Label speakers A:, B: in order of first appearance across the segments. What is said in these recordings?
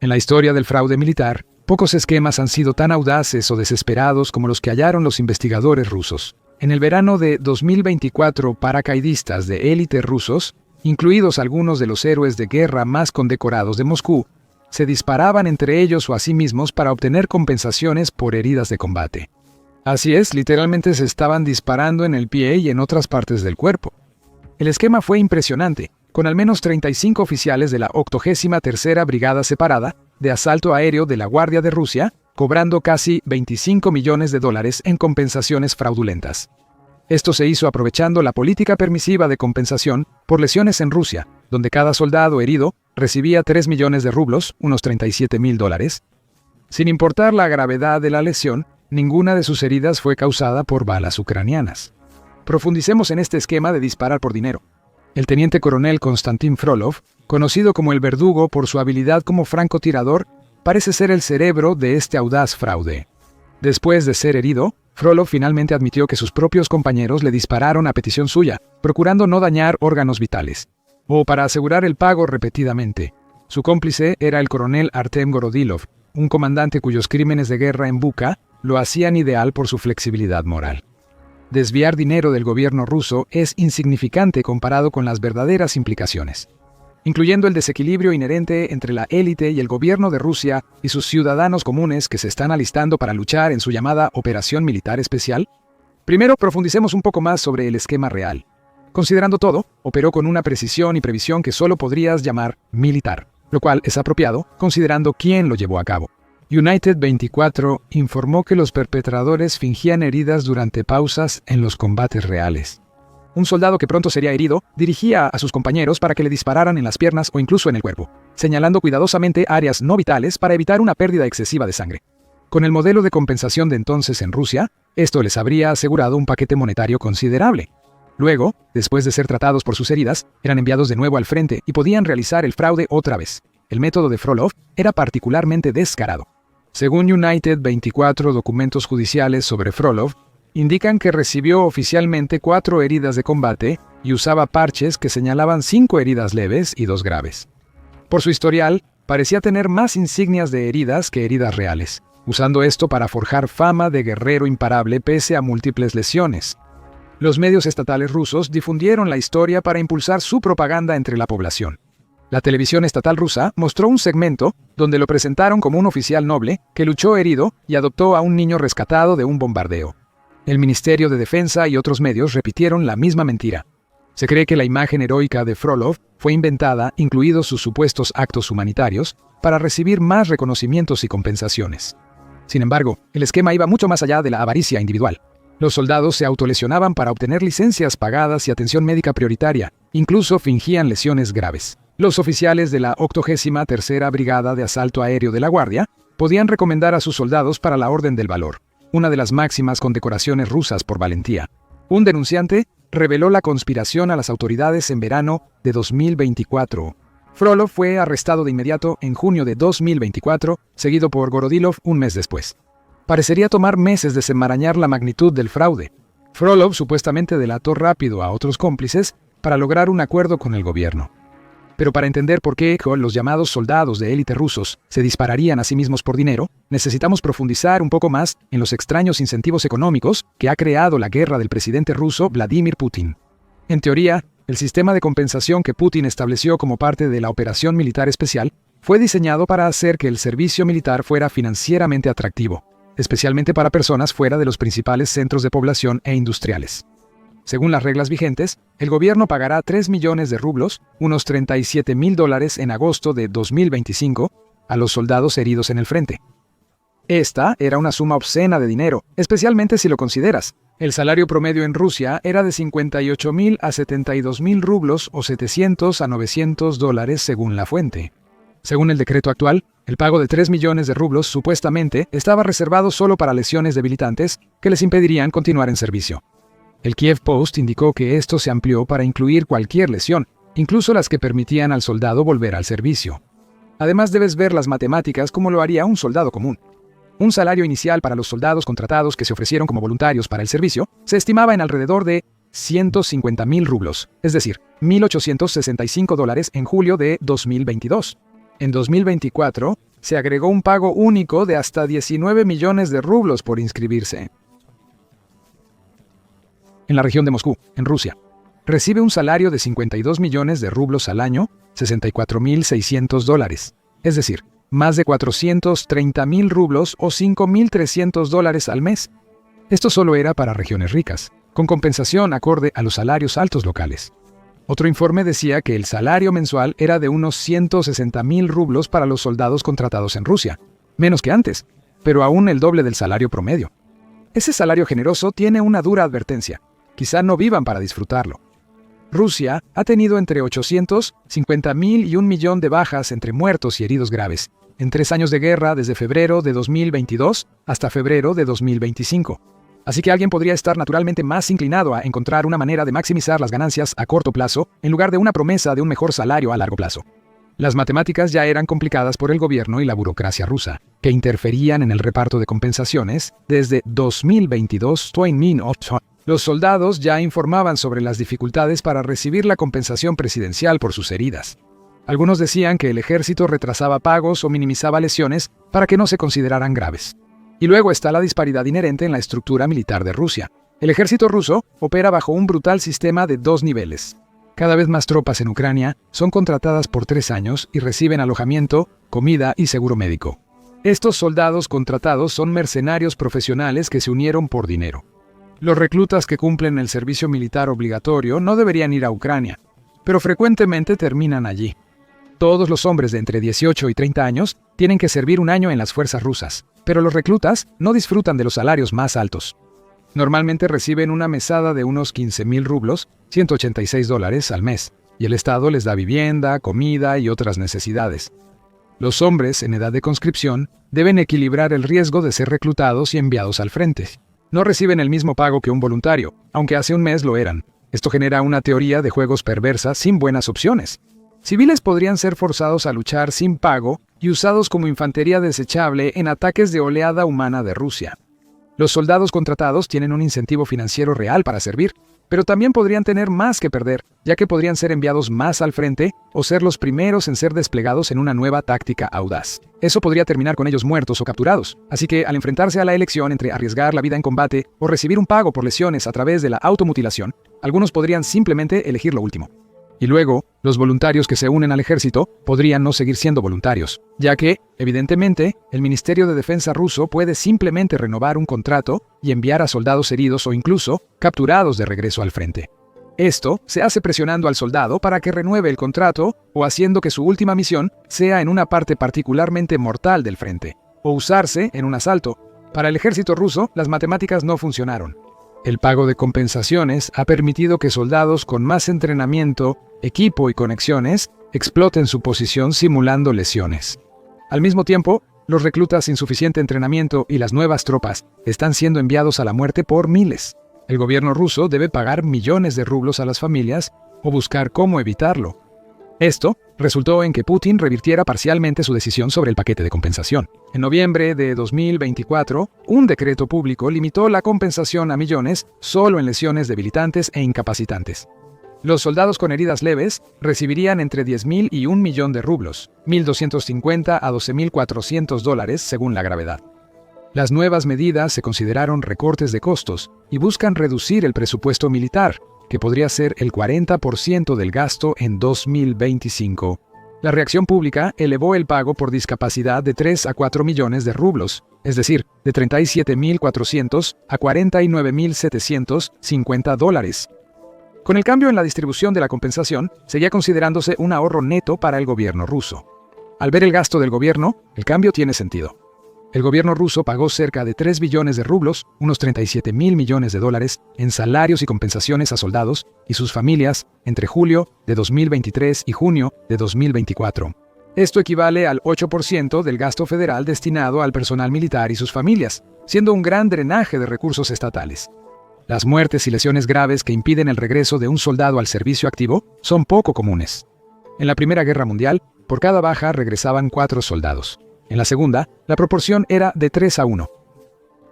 A: En la historia del fraude militar, pocos esquemas han sido tan audaces o desesperados como los que hallaron los investigadores rusos. En el verano de 2024, paracaidistas de élite rusos, incluidos algunos de los héroes de guerra más condecorados de Moscú, se disparaban entre ellos o a sí mismos para obtener compensaciones por heridas de combate. Así es, literalmente se estaban disparando en el pie y en otras partes del cuerpo. El esquema fue impresionante, con al menos 35 oficiales de la 83ª Brigada Separada de Asalto Aéreo de la Guardia de Rusia, cobrando casi $25 millones en compensaciones fraudulentas. Esto se hizo aprovechando la política permisiva de compensación por lesiones en Rusia, donde cada soldado herido recibía 3 millones de rublos, unos $37.000. Sin importar la gravedad de la lesión, ninguna de sus heridas fue causada por balas ucranianas. Profundicemos en este esquema de disparar por dinero. El teniente coronel Konstantin Frolov, conocido como el Verdugo por su habilidad como francotirador, parece ser el cerebro de este audaz fraude. Después de ser herido, Frolov finalmente admitió que sus propios compañeros le dispararon a petición suya, procurando no dañar órganos vitales, o para asegurar el pago repetidamente. Su cómplice era el coronel Artem Gorodilov, un comandante cuyos crímenes de guerra en Bucha lo hacían ideal por su flexibilidad moral. Desviar dinero del gobierno ruso es insignificante comparado con las verdaderas implicaciones, incluyendo el desequilibrio inherente entre la élite y el gobierno de Rusia y sus ciudadanos comunes que se están alistando para luchar en su llamada Operación Militar Especial. Primero, profundicemos un poco más sobre el esquema real. Considerando todo, operó con una precisión y previsión que solo podrías llamar militar, lo cual es apropiado considerando quién lo llevó a cabo. United 24 informó que los perpetradores fingían heridas durante pausas en los combates reales. Un soldado que pronto sería herido dirigía a sus compañeros para que le dispararan en las piernas o incluso en el cuerpo, señalando cuidadosamente áreas no vitales para evitar una pérdida excesiva de sangre. Con el modelo de compensación de entonces en Rusia, esto les habría asegurado un paquete monetario considerable. Luego, después de ser tratados por sus heridas, eran enviados de nuevo al frente y podían realizar el fraude otra vez. El método de Frolov era particularmente descarado. Según United 24, documentos judiciales sobre Frolov indican que recibió oficialmente 4 heridas de combate y usaba parches que señalaban 5 heridas leves y 2 graves. Por su historial, parecía tener más insignias de heridas que heridas reales, usando esto para forjar fama de guerrero imparable pese a múltiples lesiones. Los medios estatales rusos difundieron la historia para impulsar su propaganda entre la población. La televisión estatal rusa mostró un segmento donde lo presentaron como un oficial noble que luchó herido y adoptó a un niño rescatado de un bombardeo. El Ministerio de Defensa y otros medios repitieron la misma mentira. Se cree que la imagen heroica de Frolov fue inventada, incluidos sus supuestos actos humanitarios, para recibir más reconocimientos y compensaciones. Sin embargo, el esquema iba mucho más allá de la avaricia individual. Los soldados se autolesionaban para obtener licencias pagadas y atención médica prioritaria, incluso fingían lesiones graves. Los oficiales de la 83ª Brigada de Asalto Aéreo de la Guardia podían recomendar a sus soldados para la Orden del Valor, una de las máximas condecoraciones rusas por valentía. Un denunciante reveló la conspiración a las autoridades en verano de 2024. Frolov fue arrestado de inmediato en junio de 2024, seguido por Gorodilov un mes después. Parecería tomar meses desenmarañar la magnitud del fraude. Frolov supuestamente delató rápido a otros cómplices para lograr un acuerdo con el gobierno. Pero para entender por qué los llamados soldados de élite rusos se dispararían a sí mismos por dinero, necesitamos profundizar un poco más en los extraños incentivos económicos que ha creado la guerra del presidente ruso Vladimir Putin. En teoría, el sistema de compensación que Putin estableció como parte de la Operación Militar Especial fue diseñado para hacer que el servicio militar fuera financieramente atractivo, especialmente para personas fuera de los principales centros de población e industriales. Según las reglas vigentes, el gobierno pagará 3 millones de rublos, unos $37.000 en agosto de 2025, a los soldados heridos en el frente. Esta era una suma obscena de dinero, especialmente si lo consideras. El salario promedio en Rusia era de 58.000 a 72.000 rublos o $700 a $900 según la fuente. Según el decreto actual, el pago de 3 millones de rublos supuestamente estaba reservado solo para lesiones debilitantes que les impedirían continuar en servicio. El Kiev Post indicó que esto se amplió para incluir cualquier lesión, incluso las que permitían al soldado volver al servicio. Además, debes ver las matemáticas como lo haría un soldado común. Un salario inicial para los soldados contratados que se ofrecieron como voluntarios para el servicio se estimaba en alrededor de 150.000 rublos, es decir, $1.865 en julio de 2022. En 2024, se agregó un pago único de hasta 19 millones de rublos por inscribirse. En la región de Moscú, en Rusia, recibe un salario de 52 millones de rublos al año, $64.600, es decir, más de 430.000 rublos o $5.300 al mes. Esto solo era para regiones ricas, con compensación acorde a los salarios altos locales. Otro informe decía que el salario mensual era de unos 160.000 rublos para los soldados contratados en Rusia, menos que antes, pero aún el doble del salario promedio. Ese salario generoso tiene una dura advertencia: quizá no vivan para disfrutarlo. Rusia ha tenido entre 850.000 y 1 millón de bajas entre muertos y heridos graves, en 3 años de guerra desde febrero de 2022 hasta febrero de 2025. Así que alguien podría estar naturalmente más inclinado a encontrar una manera de maximizar las ganancias a corto plazo en lugar de una promesa de un mejor salario a largo plazo. Las matemáticas ya eran complicadas por el gobierno y la burocracia rusa, que interferían en el reparto de compensaciones desde 2022. Los soldados ya informaban sobre las dificultades para recibir la compensación presidencial por sus heridas. Algunos decían que el ejército retrasaba pagos o minimizaba lesiones para que no se consideraran graves. Y luego está la disparidad inherente en la estructura militar de Rusia. El ejército ruso opera bajo un brutal sistema de 2 niveles. Cada vez más tropas en Ucrania son contratadas por 3 años y reciben alojamiento, comida y seguro médico. Estos soldados contratados son mercenarios profesionales que se unieron por dinero. Los reclutas que cumplen el servicio militar obligatorio no deberían ir a Ucrania, pero frecuentemente terminan allí. Todos los hombres de entre 18 y 30 años tienen que servir 1 año en las fuerzas rusas, pero los reclutas no disfrutan de los salarios más altos. Normalmente reciben una mesada de unos 15.000 rublos, $186 al mes, y el Estado les da vivienda, comida y otras necesidades. Los hombres en edad de conscripción deben equilibrar el riesgo de ser reclutados y enviados al frente. No reciben el mismo pago que un voluntario, aunque hace un mes lo eran. Esto genera una teoría de juegos perversa sin buenas opciones. Civiles podrían ser forzados a luchar sin pago y usados como infantería desechable en ataques de oleada humana de Rusia. Los soldados contratados tienen un incentivo financiero real para servir, pero también podrían tener más que perder, ya que podrían ser enviados más al frente o ser los primeros en ser desplegados en una nueva táctica audaz. Eso podría terminar con ellos muertos o capturados, así que al enfrentarse a la elección entre arriesgar la vida en combate o recibir un pago por lesiones a través de la automutilación, algunos podrían simplemente elegir lo último. Y luego, los voluntarios que se unen al ejército podrían no seguir siendo voluntarios, ya que, evidentemente, el Ministerio de Defensa ruso puede simplemente renovar un contrato y enviar a soldados heridos o incluso capturados de regreso al frente. Esto se hace presionando al soldado para que renueve el contrato o haciendo que su última misión sea en una parte particularmente mortal del frente, o usarse en un asalto. Para el ejército ruso, las matemáticas no funcionaron. El pago de compensaciones ha permitido que soldados con más entrenamiento, equipo y conexiones exploten su posición simulando lesiones. Al mismo tiempo, los reclutas sin suficiente entrenamiento y las nuevas tropas están siendo enviados a la muerte por miles. El gobierno ruso debe pagar millones de rublos a las familias o buscar cómo evitarlo. Esto resultó en que Putin revirtiera parcialmente su decisión sobre el paquete de compensación. En noviembre de 2024, un decreto público limitó la compensación a millones solo en lesiones debilitantes e incapacitantes. Los soldados con heridas leves recibirían entre 10.000 y 1 millón de rublos, $1.250 a $12.400 según la gravedad. Las nuevas medidas se consideraron recortes de costos y buscan reducir el presupuesto militar, que podría ser el 40% del gasto en 2025. La reacción pública elevó el pago por discapacidad de 3 a 4 millones de rublos, es decir, de $37.400 a $49.750. Con el cambio en la distribución de la compensación, seguía considerándose un ahorro neto para el gobierno ruso. Al ver el gasto del gobierno, el cambio tiene sentido. El gobierno ruso pagó cerca de 3 billones de rublos, unos $37.000 millones, en salarios y compensaciones a soldados y sus familias entre julio de 2023 y junio de 2024. Esto equivale al 8% del gasto federal destinado al personal militar y sus familias, siendo un gran drenaje de recursos estatales. Las muertes y lesiones graves que impiden el regreso de un soldado al servicio activo son poco comunes. En la Primera Guerra Mundial, por cada baja regresaban 4 soldados. En la segunda, la proporción era de 3 a 1.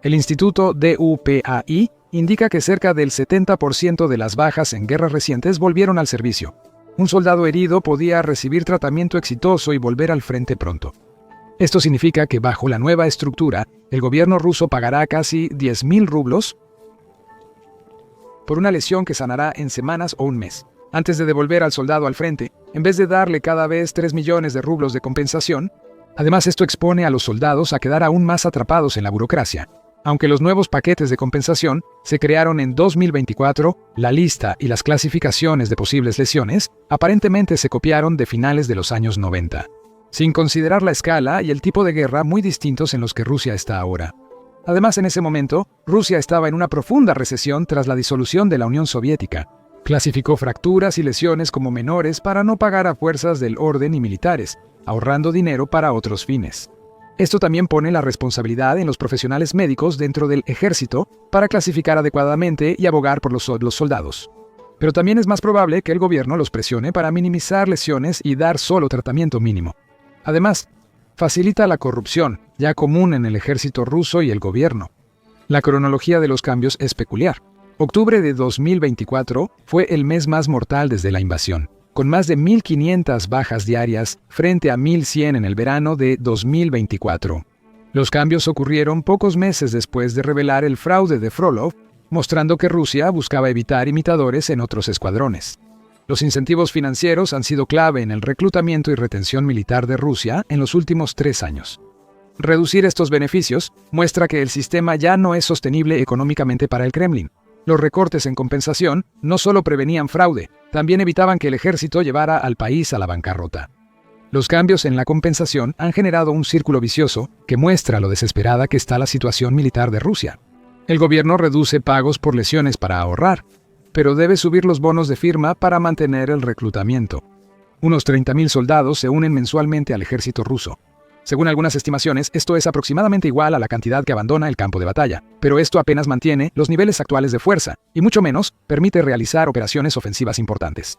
A: El Instituto DUPAI indica que cerca del 70% de las bajas en guerras recientes volvieron al servicio. Un soldado herido podía recibir tratamiento exitoso y volver al frente pronto. Esto significa que bajo la nueva estructura, el gobierno ruso pagará casi 10.000 rublos por una lesión que sanará en semanas o un mes. Antes de devolver al soldado al frente, en vez de darle cada vez 3 millones de rublos de compensación, además esto expone a los soldados a quedar aún más atrapados en la burocracia. Aunque los nuevos paquetes de compensación se crearon en 2024, la lista y las clasificaciones de posibles lesiones aparentemente se copiaron de finales de los años 90, sin considerar la escala y el tipo de guerra muy distintos en los que Rusia está ahora. Además, en ese momento, Rusia estaba en una profunda recesión tras la disolución de la Unión Soviética. Clasificó fracturas y lesiones como menores para no pagar a fuerzas del orden y militares, ahorrando dinero para otros fines. Esto también pone la responsabilidad en los profesionales médicos dentro del ejército para clasificar adecuadamente y abogar por los soldados. Pero también es más probable que el gobierno los presione para minimizar lesiones y dar solo tratamiento mínimo. Además, facilita la corrupción, ya común en el ejército ruso y el gobierno. La cronología de los cambios es peculiar. Octubre de 2024 fue el mes más mortal desde la invasión, con más de 1.500 bajas diarias frente a 1.100 en el verano de 2024. Los cambios ocurrieron pocos meses después de revelar el fraude de Frolov, mostrando que Rusia buscaba evitar imitadores en otros escuadrones. Los incentivos financieros han sido clave en el reclutamiento y retención militar de Rusia en los últimos 3 años. Reducir estos beneficios muestra que el sistema ya no es sostenible económicamente para el Kremlin. Los recortes en compensación no solo prevenían fraude, también evitaban que el ejército llevara al país a la bancarrota. Los cambios en la compensación han generado un círculo vicioso que muestra lo desesperada que está la situación militar de Rusia. El gobierno reduce pagos por lesiones para ahorrar, pero debe subir los bonos de firma para mantener el reclutamiento. Unos 30.000 soldados se unen mensualmente al ejército ruso. Según algunas estimaciones, esto es aproximadamente igual a la cantidad que abandona el campo de batalla, pero esto apenas mantiene los niveles actuales de fuerza, y mucho menos permite realizar operaciones ofensivas importantes.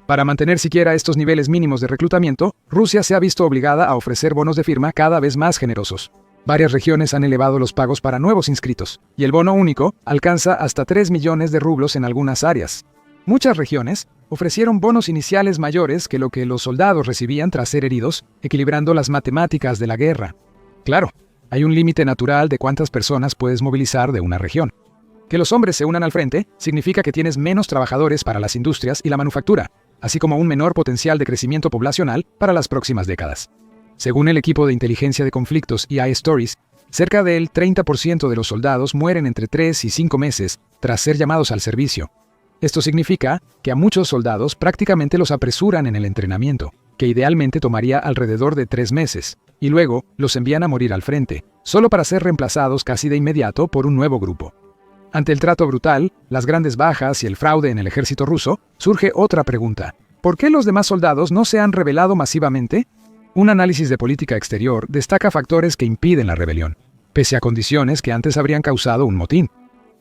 A: Para mantener siquiera estos niveles mínimos de reclutamiento, Rusia se ha visto obligada a ofrecer bonos de firma cada vez más generosos. Varias regiones han elevado los pagos para nuevos inscritos, y el bono único alcanza hasta 3 millones de rublos en algunas áreas. Muchas regiones ofrecieron bonos iniciales mayores que lo que los soldados recibían tras ser heridos, equilibrando las matemáticas de la guerra. Claro, hay un límite natural de cuántas personas puedes movilizar de una región. Que los hombres se unan al frente significa que tienes menos trabajadores para las industrias y la manufactura, así como un menor potencial de crecimiento poblacional para las próximas décadas. Según el equipo de inteligencia de conflictos iStories, cerca del 30% de los soldados mueren entre 3 y 5 meses tras ser llamados al servicio. Esto significa que a muchos soldados prácticamente los apresuran en el entrenamiento, que idealmente tomaría alrededor de 3 meses, y luego los envían a morir al frente, solo para ser reemplazados casi de inmediato por un nuevo grupo. Ante el trato brutal, las grandes bajas y el fraude en el ejército ruso, surge otra pregunta. ¿Por qué los demás soldados no se han rebelado masivamente? Un análisis de política exterior destaca factores que impiden la rebelión, pese a condiciones que antes habrían causado un motín.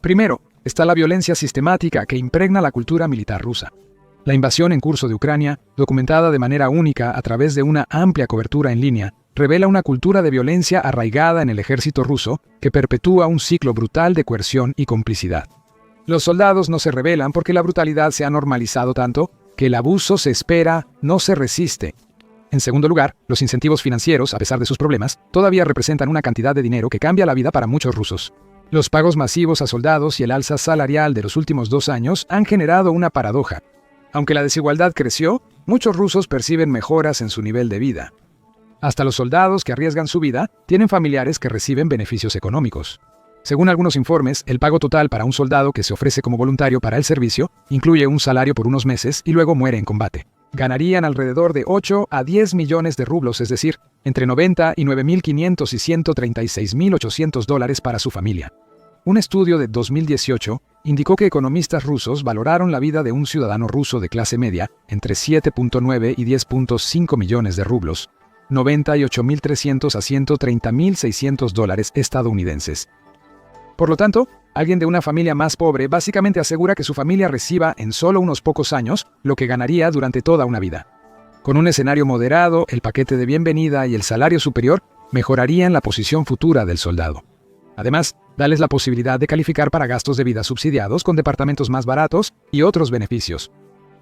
A: Primero, está la violencia sistemática que impregna la cultura militar rusa. La invasión en curso de Ucrania, documentada de manera única a través de una amplia cobertura en línea, revela una cultura de violencia arraigada en el ejército ruso que perpetúa un ciclo brutal de coerción y complicidad. Los soldados no se rebelan porque la brutalidad se ha normalizado tanto que el abuso se espera, no se resiste. En segundo lugar, los incentivos financieros, a pesar de sus problemas, todavía representan una cantidad de dinero que cambia la vida para muchos rusos. Los pagos masivos a soldados y el alza salarial de los últimos 2 años han generado una paradoja. Aunque la desigualdad creció, muchos rusos perciben mejoras en su nivel de vida. Hasta los soldados que arriesgan su vida tienen familiares que reciben beneficios económicos. Según algunos informes, el pago total para un soldado que se ofrece como voluntario para el servicio incluye un salario por unos meses y luego muere en combate. Ganarían alrededor de 8 a 10 millones de rublos, es decir, entre 90 y 9.500 y 136.800 dólares para su familia. Un estudio de 2018 indicó que economistas rusos valoraron la vida de un ciudadano ruso de clase media entre 7.9 y 10.5 millones de rublos, 98.300 a 130.600 dólares estadounidenses. Por lo tanto, alguien de una familia más pobre básicamente asegura que su familia reciba en solo unos pocos años lo que ganaría durante toda una vida. Con un escenario moderado, el paquete de bienvenida y el salario superior mejorarían la posición futura del soldado. Además, dales la posibilidad de calificar para gastos de vida subsidiados con departamentos más baratos y otros beneficios.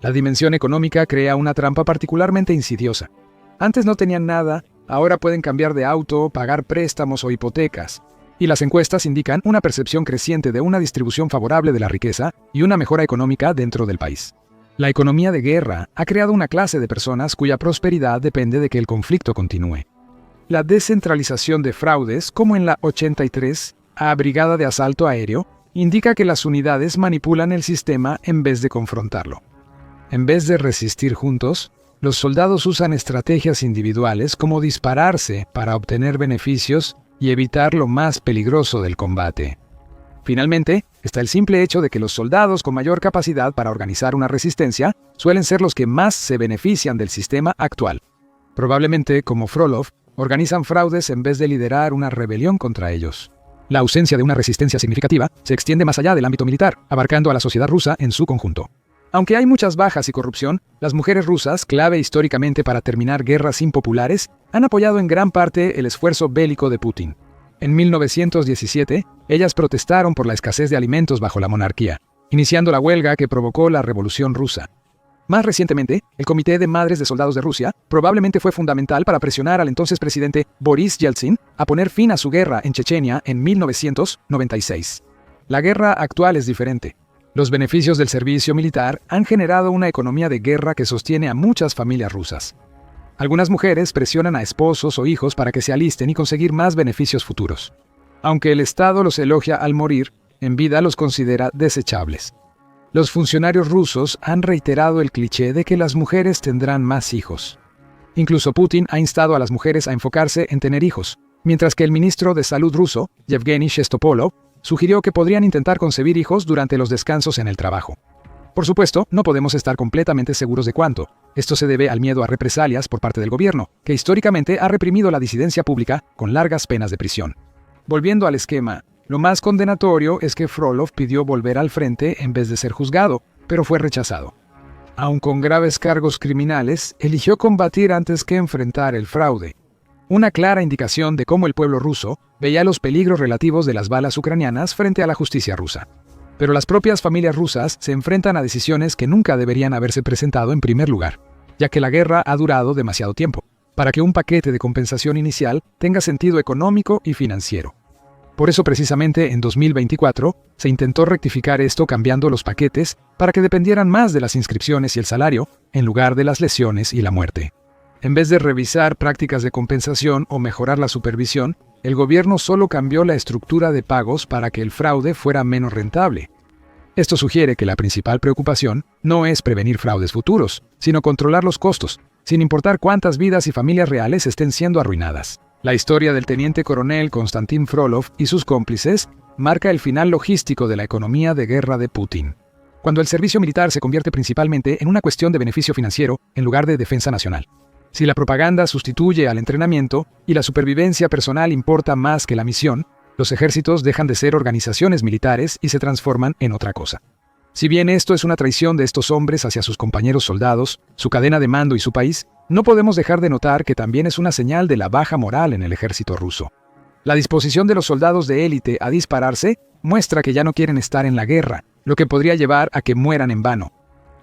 A: La dimensión económica crea una trampa particularmente insidiosa. Antes no tenían nada Ahora pueden cambiar de auto, pagar préstamos o hipotecas. Y las encuestas indican una percepción creciente de una distribución favorable de la riqueza y una mejora económica dentro del país. La economía de guerra ha creado una clase de personas cuya prosperidad depende de que el conflicto continúe. La descentralización de fraudes, como en la 83 a Brigada de Asalto Aéreo, indica que las unidades manipulan el sistema en vez de confrontarlo. En vez de resistir juntos, los soldados usan estrategias individuales como dispararse para obtener beneficios y evitar lo más peligroso del combate. Finalmente, está el simple hecho de que los soldados con mayor capacidad para organizar una resistencia suelen ser los que más se benefician del sistema actual. Probablemente, como Frolov, organizan fraudes en vez de liderar una rebelión contra ellos. La ausencia de una resistencia significativa se extiende más allá del ámbito militar, abarcando a la sociedad rusa en su conjunto. Aunque hay muchas bajas y corrupción, las mujeres rusas, clave históricamente para terminar guerras impopulares, han apoyado en gran parte el esfuerzo bélico de Putin. En 1917, ellas protestaron por la escasez de alimentos bajo la monarquía, iniciando la huelga que provocó la Revolución Rusa. Más recientemente, el Comité de Madres de Soldados de Rusia probablemente fue fundamental para presionar al entonces presidente Boris Yeltsin a poner fin a su guerra en Chechenia en 1996. La guerra actual es diferente. Los beneficios del servicio militar han generado una economía de guerra que sostiene a muchas familias rusas. Algunas mujeres presionan a esposos o hijos para que se alisten y conseguir más beneficios futuros. Aunque el Estado los elogia al morir, en vida los considera desechables. Los funcionarios rusos han reiterado el cliché de que las mujeres tendrán más hijos. Incluso Putin ha instado a las mujeres a enfocarse en tener hijos, mientras que el ministro de Salud ruso, Yevgeny Shestopolov, sugirió que podrían intentar concebir hijos durante los descansos en el trabajo. Por supuesto, no podemos estar completamente seguros de cuánto. Esto se debe al miedo a represalias por parte del gobierno, que históricamente ha reprimido la disidencia pública con largas penas de prisión. Volviendo al esquema, lo más condenatorio es que Frolov pidió volver al frente en vez de ser juzgado, pero fue rechazado. Aun con graves cargos criminales, eligió combatir antes que enfrentar el fraude. Una clara indicación de cómo el pueblo ruso veía los peligros relativos de las balas ucranianas frente a la justicia rusa. Pero las propias familias rusas se enfrentan a decisiones que nunca deberían haberse presentado en primer lugar, ya que la guerra ha durado demasiado tiempo, para que un paquete de compensación inicial tenga sentido económico y financiero. Por eso precisamente en 2024 se intentó rectificar esto cambiando los paquetes para que dependieran más de las inscripciones y el salario, en lugar de las lesiones y la muerte. En vez de revisar prácticas de compensación o mejorar la supervisión, el gobierno solo cambió la estructura de pagos para que el fraude fuera menos rentable. Esto sugiere que la principal preocupación no es prevenir fraudes futuros, sino controlar los costos, sin importar cuántas vidas y familias reales estén siendo arruinadas. La historia del teniente coronel Konstantin Frolov y sus cómplices marca el final logístico de la economía de guerra de Putin, cuando el servicio militar se convierte principalmente en una cuestión de beneficio financiero en lugar de defensa nacional. Si la propaganda sustituye al entrenamiento y la supervivencia personal importa más que la misión, los ejércitos dejan de ser organizaciones militares y se transforman en otra cosa. Si bien esto es una traición de estos hombres hacia sus compañeros soldados, su cadena de mando y su país, no podemos dejar de notar que también es una señal de la baja moral en el ejército ruso. La disposición de los soldados de élite a dispararse muestra que ya no quieren estar en la guerra, lo que podría llevar a que mueran en vano.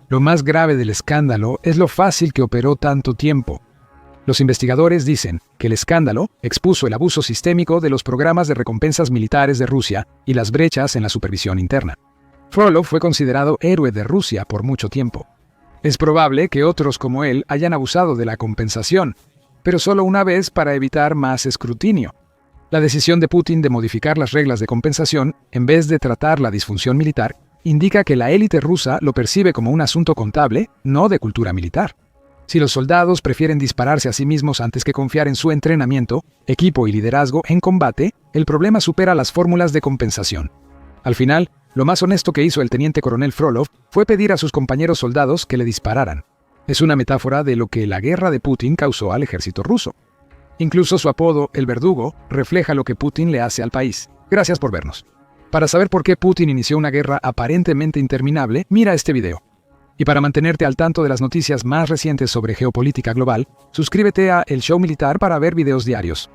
A: Lo más grave del escándalo es lo fácil que operó tanto tiempo. Los investigadores dicen que el escándalo expuso el abuso sistémico de los programas de recompensas militares de Rusia y las brechas en la supervisión interna. Frolov fue considerado héroe de Rusia por mucho tiempo. Es probable que otros como él hayan abusado de la compensación, pero solo una vez para evitar más escrutinio. La decisión de Putin de modificar las reglas de compensación en vez de tratar la disfunción militar indica que la élite rusa lo percibe como un asunto contable, no de cultura militar. Si los soldados prefieren dispararse a sí mismos antes que confiar en su entrenamiento, equipo y liderazgo en combate, el problema supera las fórmulas de compensación. Al final, lo más honesto que hizo el teniente coronel Frolov fue pedir a sus compañeros soldados que le dispararan. Es una metáfora de lo que la guerra de Putin causó al ejército ruso. Incluso su apodo, el verdugo, refleja lo que Putin le hace al país. Gracias por vernos. Para saber por qué Putin inició una guerra aparentemente interminable, mira este video. Y para mantenerte al tanto de las noticias más recientes sobre geopolítica global, suscríbete a El Show Militar para ver videos diarios.